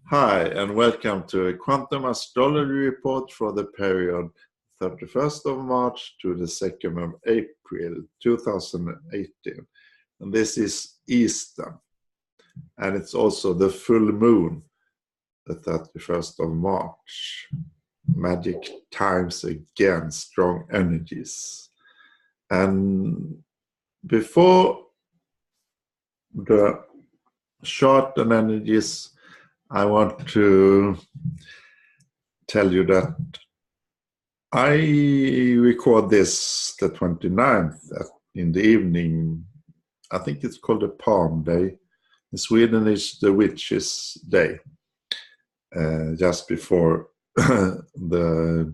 Hi, and welcome to a Quantum Astrology report for the period 31st of March to the 2nd of April 2018. And this is Eastern, and it's also the full moon, the 31st of March. Magic times again, strong energies. And before the short and energies, I want to tell you that I record this the 29th in the evening. I think it's called a Palm Day. In Sweden, it's the Witches' Day, just before the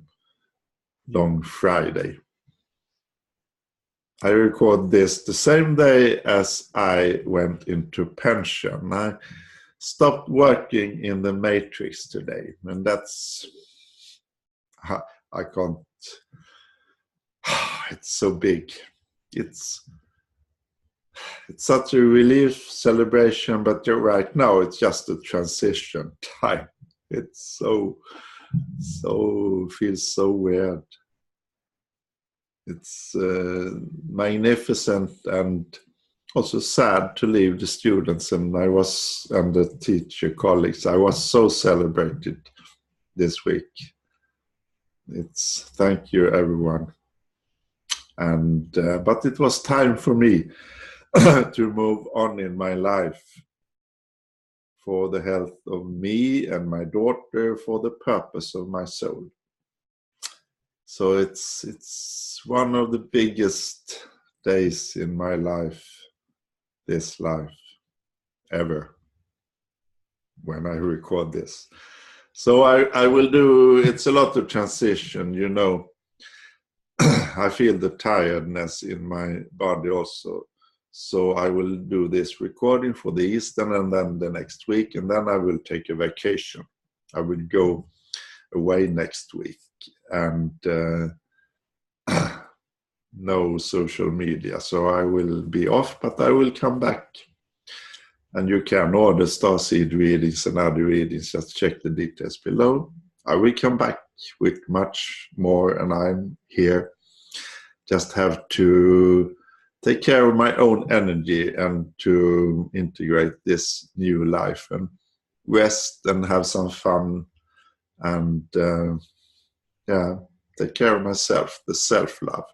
Long Friday. I record this the same day as I went into pension. I stopped working in the matrix today, and that's, I can't, it's so big. It's such a relief celebration, but right now it's just a transition time. It's so feels so weird. It's magnificent and also sad to leave the students and the teacher colleagues. I was so celebrated this week. It's thank you everyone. And but it was time for me to move on in my life, for the health of me and my daughter, for the purpose of my soul. So it's one of the biggest days in my life, this life, ever, when I record this. So I will do, it's a lot of transition, you know. I feel the tiredness in my body also. So I will do this recording for the Eastern and then the next week, and then I will take a vacation. I will go away next week, and no social media. So I will be off, but I will come back. And you can order Starseed readings and other readings. Just check the details below. I will come back with much more, and I'm here. Just have to take care of my own energy and to integrate this new life and rest and have some fun and take care of myself, the self-love.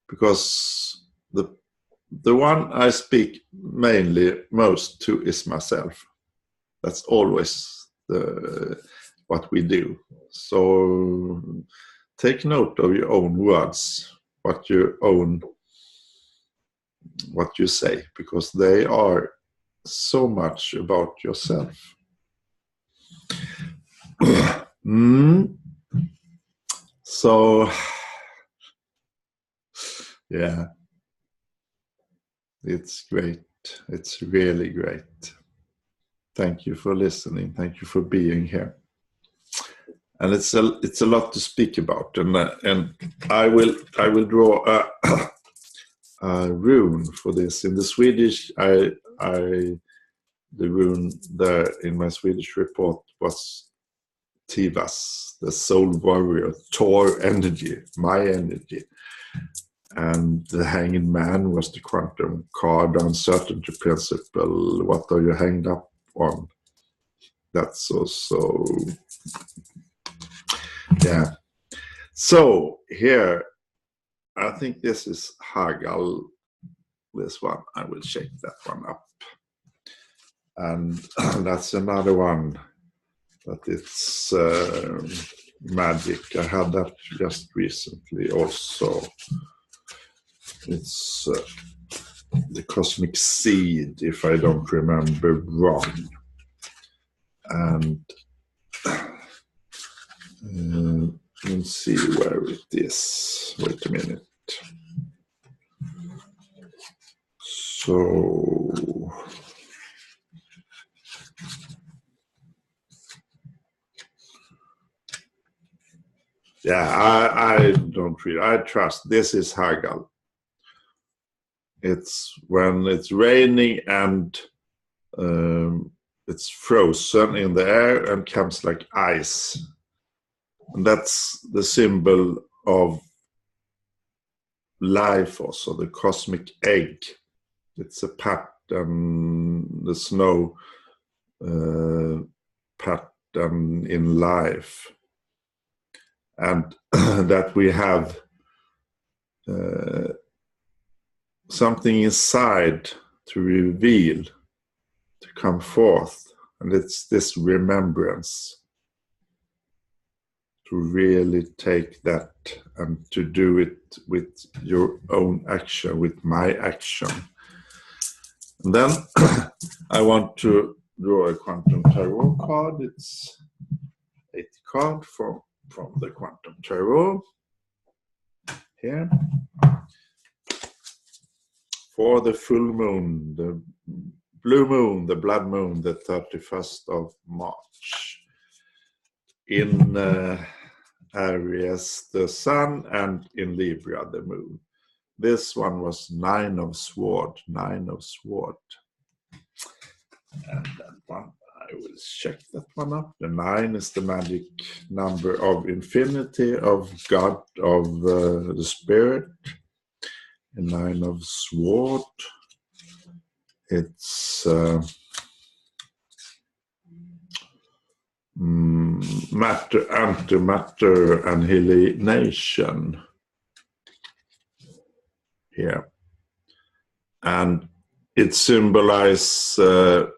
Because the one I speak mainly most to is myself. That's always what we do. So take note of your own words, what you say, because they are so much about yourself. So, yeah, it's great. It's really great. Thank you for listening. Thank you for being here. And it's a lot to speak about. And I will draw a rune for this. In the Swedish, the rune there in my Swedish report was Tivas, the soul warrior, Tor energy, my energy. And the hanging man was the quantum card, uncertainty principle. What are you hanged up on? That's also, yeah. So here, I think this is Hagal, this one. I will check that one up. And that's another one that it's magic. I had that just recently also. It's the Cosmic Seed, if I don't remember wrong. And let's see where it is. Wait a minute. So yeah, I don't read. I trust. This is Hagal. It's when it's raining and it's frozen in the air and comes like ice. And that's the symbol of life also, the cosmic egg. It's a pattern, the snow pattern in life. And that we have something inside to reveal, to come forth. And it's this remembrance, to really take that and to do it with your own action, with my action. And then I want to draw a Quantum Tarot card. It's 80 card from the Quantum Tarot here. For the full moon, the blue moon, the blood moon, the 31st of March. In Aries, the sun, and in Libra, the moon. This one was 9 of Swords, 9 of Swords. And that one, I will check that one up. The 9 is the magic number of infinity, of God, of the Spirit. The 9 of Swords. It's matter, antimatter, annihilation here. And it symbolizes that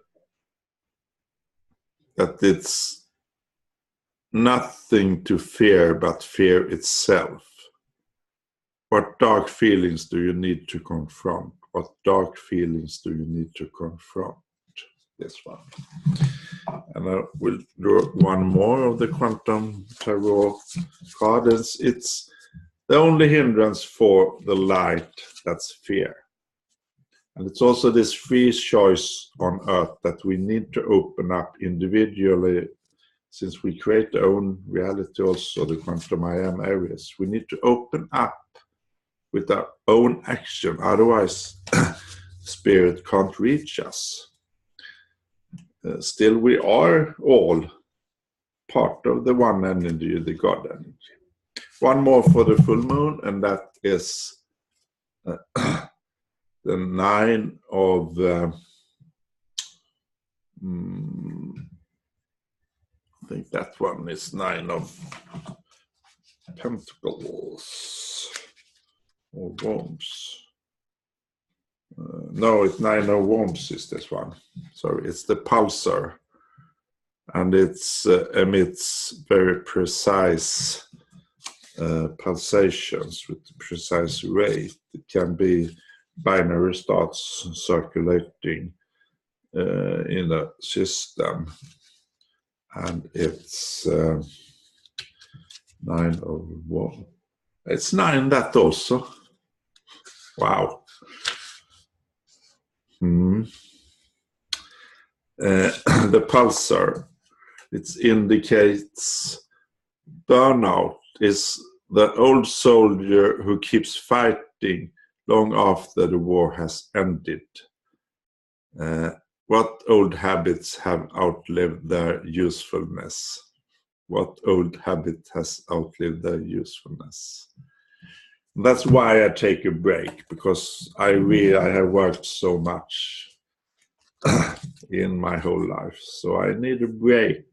it's nothing to fear but fear itself. What dark feelings do you need to confront? What dark feelings do you need to confront? This one. And I will draw one more of the Quantum Tarot cards. It's the only hindrance for the light, that's fear. And it's also this free choice on earth that we need to open up individually, since we create our own reality also, the Quantum I Am areas. We need to open up with our own action, otherwise Spirit can't reach us. Still, we are all part of the one energy, the God energy. One more for the full moon, and that is the 9 of I think that one is 9 of Pentacles or Wands. No, it's 9 of Wands is this one. Sorry, it's the pulsar. And it's emits very precise pulsations with precise rate. It can be binary stars circulating in a system. And it's 9 of Wands. It's 9 that also. Wow. The pulsar, it indicates burnout is the old soldier who keeps fighting long after the war has ended. What old habits have outlived their usefulness? What old habit has outlived their usefulness? That's why I take a break, because I have worked so much in my whole life. So I need a break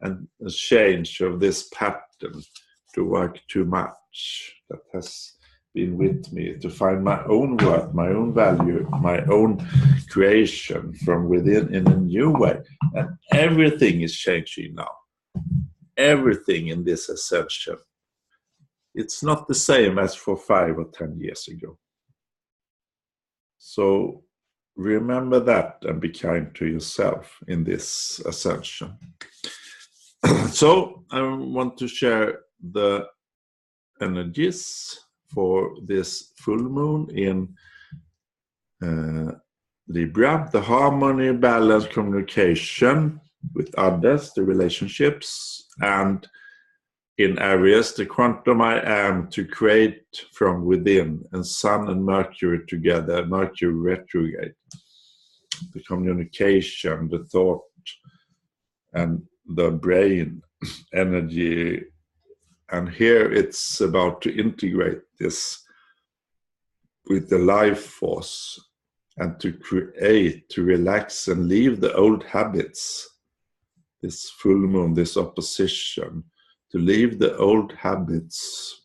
and a change of this pattern to work too much. That has been with me, to find my own worth, my own value, my own creation from within in a new way. And everything is changing now. Everything in this ascension. It's not the same as for 5 or 10 years ago. So remember that and be kind to yourself in this ascension. So I want to share the energies for this full moon in Libra. The harmony, balance, communication with others, the relationships, and in Aries, the quantum I am, to create from within, and Sun and Mercury together, Mercury retrograde. the communication, the thought, and the brain energy. And here it's about to integrate this with the life force and to create, to relax and leave the old habits. This full moon, this opposition, to leave the old habits,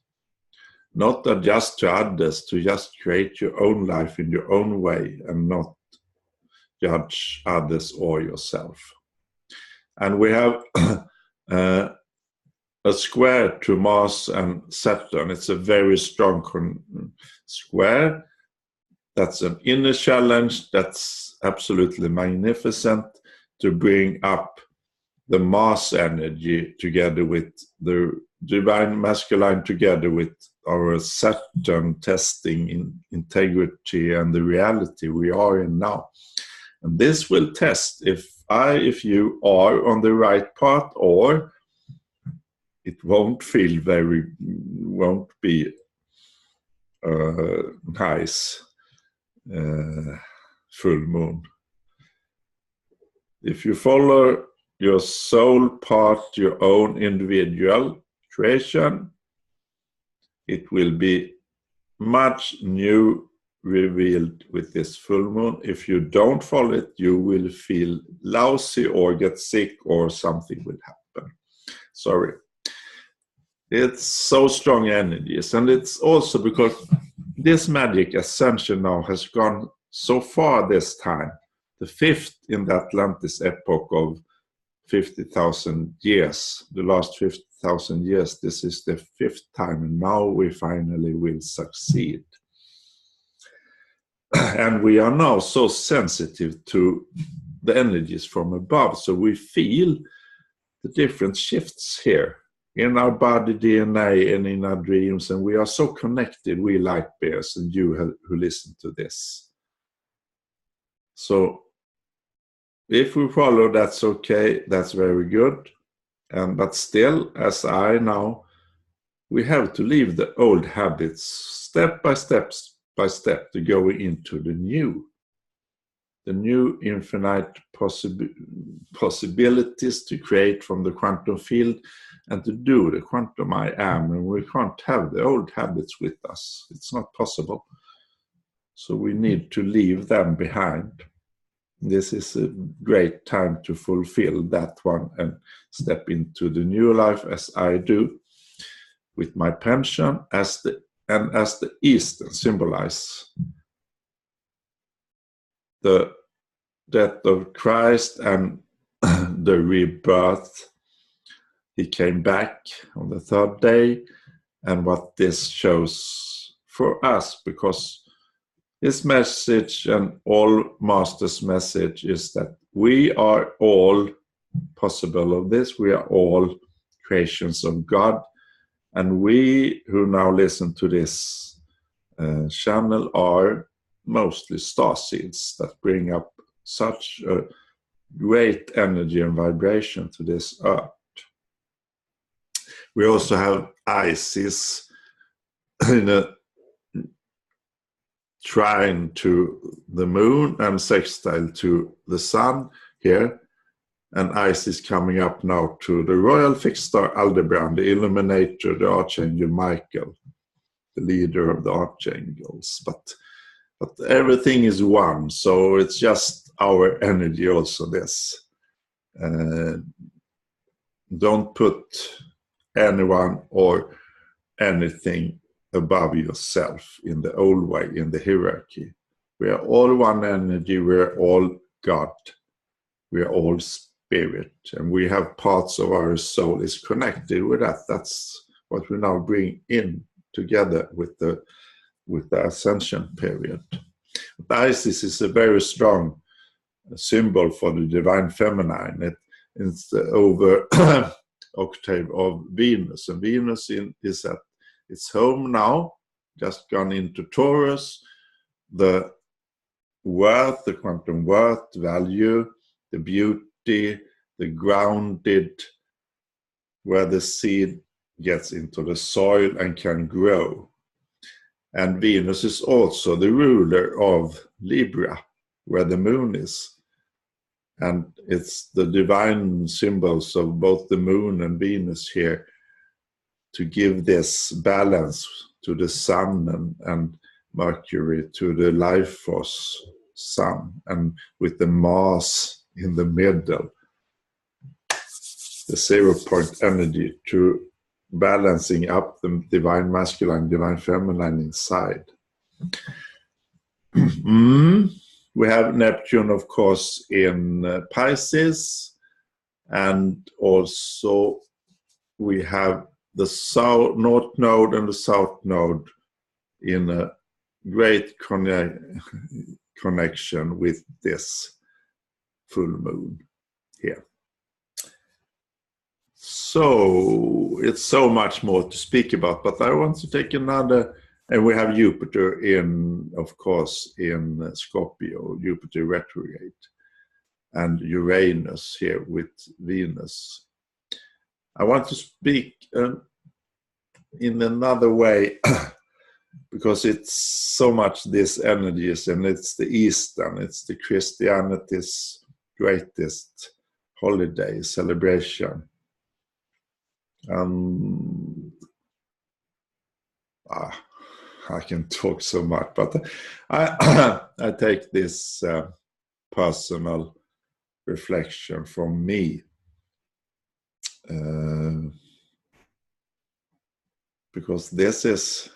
not adjust to others, to just create your own life in your own way and not judge others or yourself. And we have a square to Mars and Saturn. It's a very strong square. That's an inner challenge that's absolutely magnificent to bring up the Mars energy together with the divine masculine, together with our Saturn testing in integrity and the reality we are in now. And this will test if you are on the right path, or it won't be nice full moon. If you follow your soul path, your own individual creation, it will be much new revealed with this full moon. If you don't follow it, you will feel lousy or get sick or something will happen. Sorry. It's so strong energies, and it's also because this magic ascension now has gone so far this time, the fifth in the Atlantis epoch of 50,000 years, the last 50,000 years, this is the fifth time, and now we finally will succeed. And we are now so sensitive to the energies from above, so we feel the different shifts here in our body DNA and in our dreams, and we are so connected, we light bears and you who listen to this. So if we follow, that's okay, that's very good. But still, as I know, we have to leave the old habits step by step to go into the new infinite possibilities to create from the quantum field and to do the quantum I am. And we can't have the old habits with us. It's not possible. So we need to leave them behind. This is a great time to fulfill that one and step into the new life as I do with my pension as the Eastern symbolize the death of Christ and the rebirth. He came back on the third day, and what this shows for us, because his message and all masters' message is that we are all possible of this. We are all creations of God, and we who now listen to this channel are mostly starseeds that bring up such a great energy and vibration to this earth. We also have Isis in a trine to the moon and sextile to the sun here, and Isis coming up now to the royal fixed star Aldebaran, the illuminator, the archangel Michael, the leader of the archangels. But everything is one, so it's just our energy also, this. Don't put anyone or anything above yourself in the old way, in the hierarchy. We are all one energy, we are all God, we are all spirit, and we have parts of our soul is connected with that. That's what we now bring in together with the ascension period. But Isis is a very strong symbol for the divine feminine. It's the over octave of Venus, and Venus is at its home now, just gone into Taurus. The worth, the quantum worth, value, the beauty, the grounded, where the seed gets into the soil and can grow. And Venus is also the ruler of Libra, where the moon is. And it's the divine symbols of both the moon and Venus here to give this balance to the sun and Mercury, to the life force sun, and with the Mars in the middle, the 0 point energy to balancing up the divine masculine, divine feminine inside. We have Neptune, of course, in Pisces, and also we have the North Node and the South Node in a great connection with this full moon here. So it's so much more to speak about, but I want to take another, and we have Jupiter in, of course, in Scorpio, Jupiter retrograde, and Uranus here with Venus. I want to speak in another way because it's so much these energies, and it's the Eastern, it's the Christianity's greatest holiday celebration. I can talk so much, but I take this personal reflection from me, because this is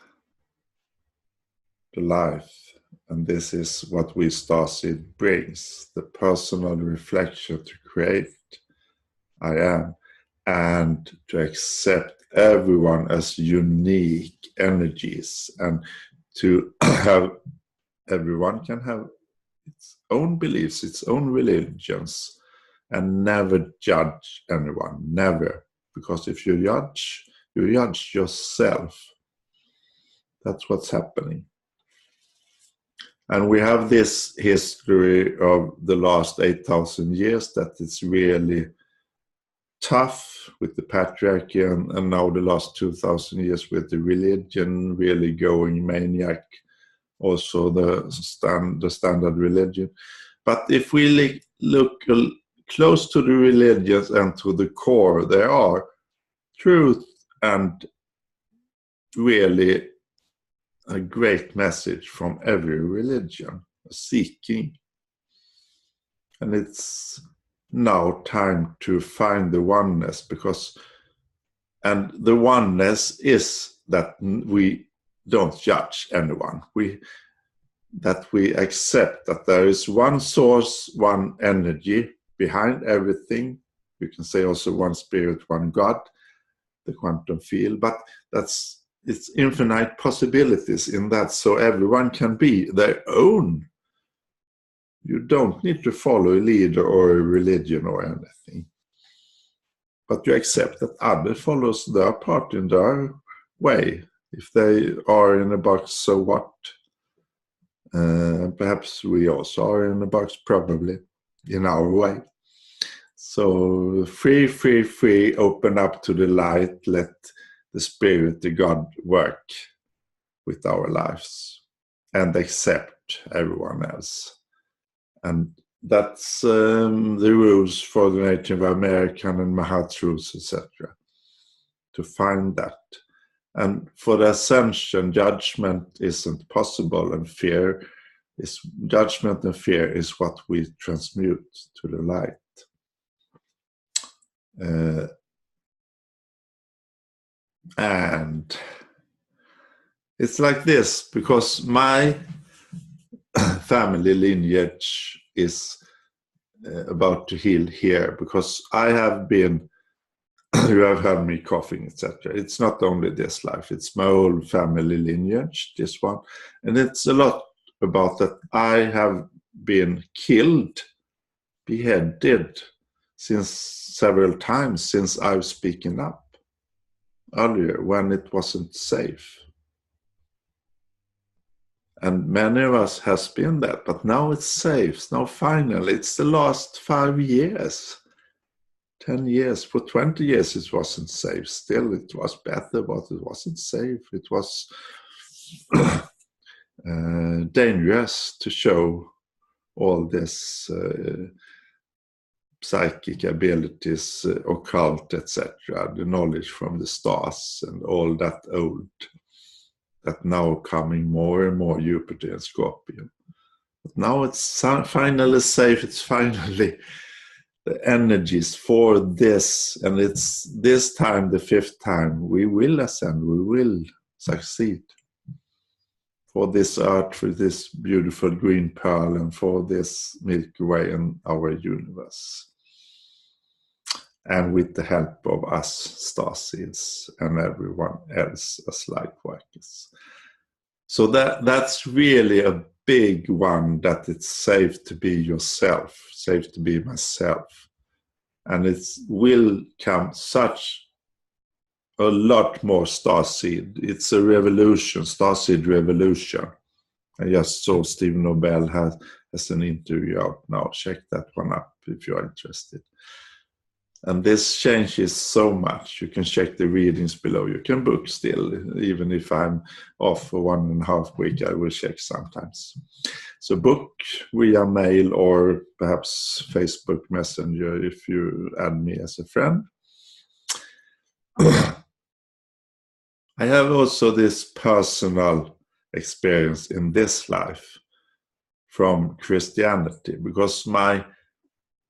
the life, and this is what we Starseed brings, the personal reflection to create I am, and to accept everyone as unique energies, and to have everyone can have its own beliefs, its own religions, and never judge anyone, never, because if you judge yourself. That's what's happening. And we have this history of the last 8,000 years that it's really tough with the patriarchy, and now the last 2,000 years with the religion really going maniac, also the standard religion. But if we look close to the religions and to the core, there are truth and really a great message from every religion, seeking. And it's now time to find the oneness, and the oneness is that we don't judge anyone. That we accept that there is one source, one energy behind everything. You can say also one spirit, one God, the quantum field, but it's infinite possibilities in that, so everyone can be their own. You don't need to follow a leader or a religion or anything, but you accept that others follows their part in their way. If they are in a box, so what? Perhaps we also are in a box, probably, in our way. So free, open up to the light, let the spirit, the God, work with our lives, and accept everyone else. And that's the rules for the Native American and Mahat rules, etc. To find that. And for the ascension, judgment isn't possible, and judgment and fear is what we transmute to the light. And it's like this, because my family lineage is about to heal here, because I have been, you have heard me coughing, etc. It's not only this life, it's my whole family lineage, this one. And it's a lot about that I have been killed, beheaded, since several times since I was speaking up earlier when it wasn't safe. And many of us has been that, but now it's safe. Now finally, it's the last 5 years, 10 years. For 20 years it wasn't safe. Still it was better, but it wasn't safe. It was dangerous to show all this psychic abilities, occult, etc., the knowledge from the stars and all that old, that now coming more and more Jupiter and Scorpio. But now it's finally safe, it's finally the energies for this, and it's this time, the 5th time, we will ascend, we will succeed. For this earth, for this beautiful green pearl, and for this Milky Way and our universe. And with the help of us starseeds and everyone else as light workers. So that's really a big one, that it's safe to be yourself, safe to be myself. And it will come such a lot more starseed. It's a revolution, starseed revolution. I just saw Steve Nobel has an interview out now. Check that one up if you're interested. And this changes so much. You can check the readings below. You can book still, even if I'm off for 1.5 weeks, I will check sometimes. So book via mail or perhaps Facebook Messenger if you add me as a friend. I have also this personal experience in this life from Christianity, because my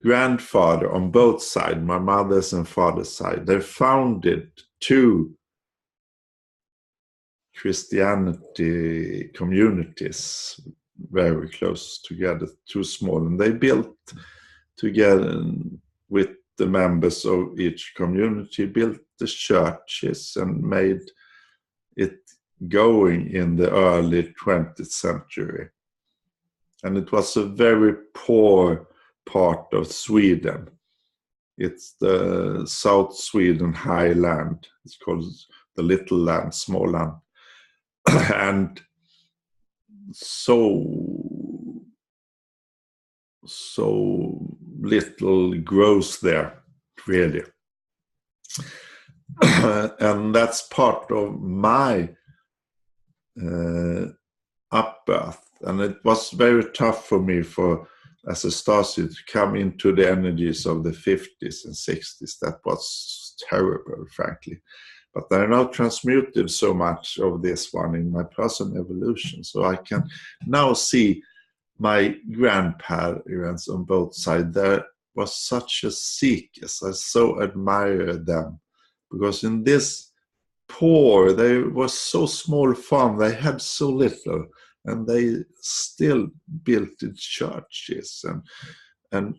grandfather on both sides, my mother's and father's side, they founded 2 Christianity communities very close together, 2 small, and they built together with the members of each community, built the churches and made it going in the early 20th century. And it was a very poor part of Sweden. It's the South Sweden highland. It's called the Little Land, Small Land. And so little grows there, really. And that's part of my upbirth. And it was very tough for me as a starseed to come into the energies of the 50s and 60s. That was terrible, frankly. But I now transmuted so much of this one in my personal evolution. So I can now see my grandparents on both sides. There was such a seekers. I so admire them. Because in this poor, they was so small farm, they had so little. And they still built the churches and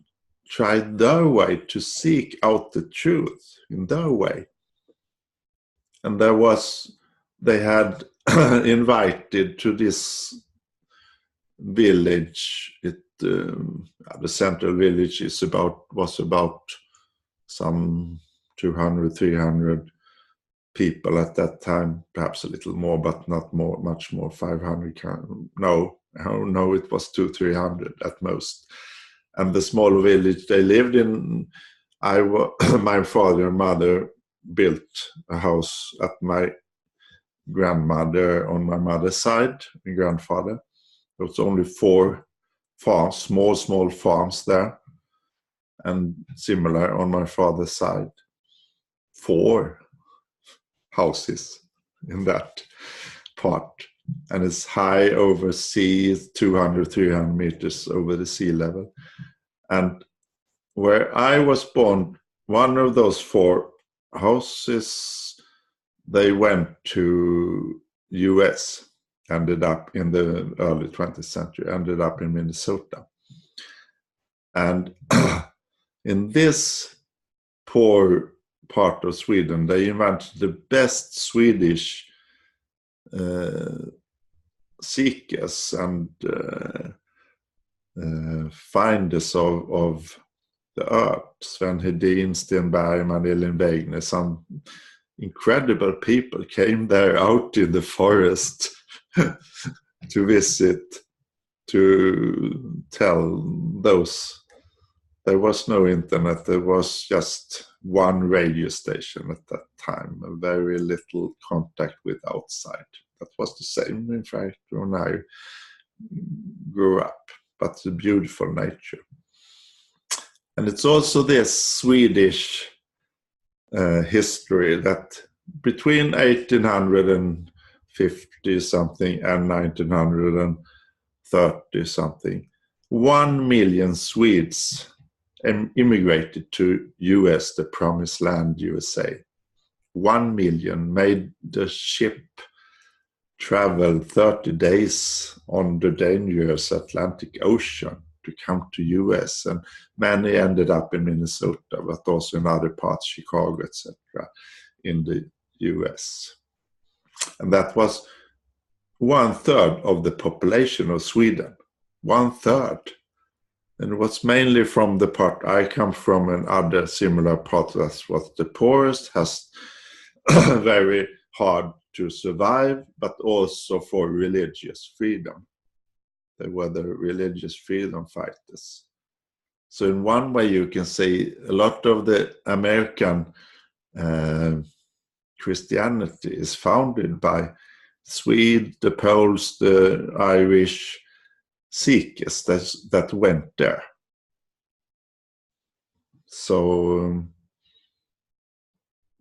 tried their way to seek out the truth in their way. And they had invited to this village. The central village was about some 200, 300 people at that time, perhaps a little more, but not much more, 500. No, it was 200-300 at most. And the small village they lived in, my father and mother built a house at my grandmother on my mother's side, my grandfather. There was only 4 farms, small farms there, and similar on my father's side. 4 houses in that part, and it's high over sea, 200-300 meters over the sea level. And where I was born, one of those 4 houses, they went to US, ended up in the early 20th century, ended up in Minnesota. And in this poor part of Sweden, they invented the best Swedish seekers and finders of the earth. Sven Hedin, Sten Bergman, Elin Wägner, some incredible people came there out in the forest to visit, to tell those. There was no internet, there was just one radio station at that time, very little contact with outside. That was the same, in fact, when I grew up. but the beautiful nature. And it's also this Swedish history that between 1850 something and 1930 something, 1 million Swedes immigrated to US, the promised land USA. 1 million made the ship travel 30 days on the dangerous Atlantic Ocean to come to US, and many ended up in Minnesota, but also in other parts, Chicago, etc., in the US. And that was 1/3 of the population of Sweden. 1/3. And it was mainly from the part I come from and other similar parts. That was the poorest, has very hard to survive, but also for religious freedom. They were the religious freedom fighters. So in one way you can say a lot of the American Christianity is founded by Swedes, the Poles, the Irish, Sikhs that went there. So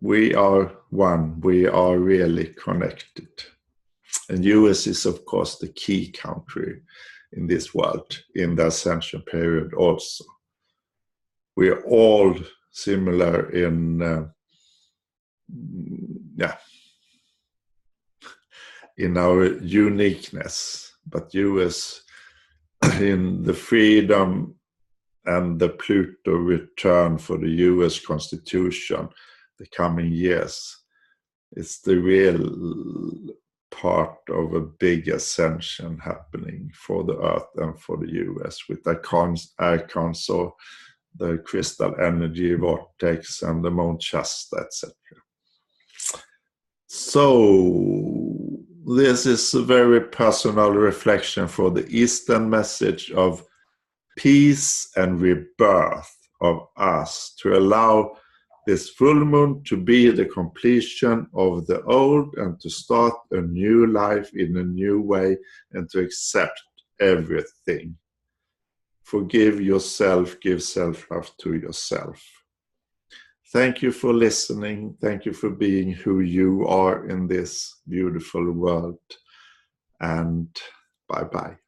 we are one, we are really connected. And US is, of course, the key country in this world, in the Ascension period also. We are all similar in, in our uniqueness, but US in the freedom and the Pluto return for the US Constitution the coming years. It's the real part of a big ascension happening for the Earth and for the US with icons, so the crystal energy vortex and the Mount Shasta, etc. So this is a very personal reflection for the Eastern message of peace and rebirth of us, to allow this full moon to be the completion of the old and to start a new life in a new way and to accept everything. Forgive yourself, give self-love to yourself. Thank you for listening. Thank you for being who you are in this beautiful world. And bye-bye.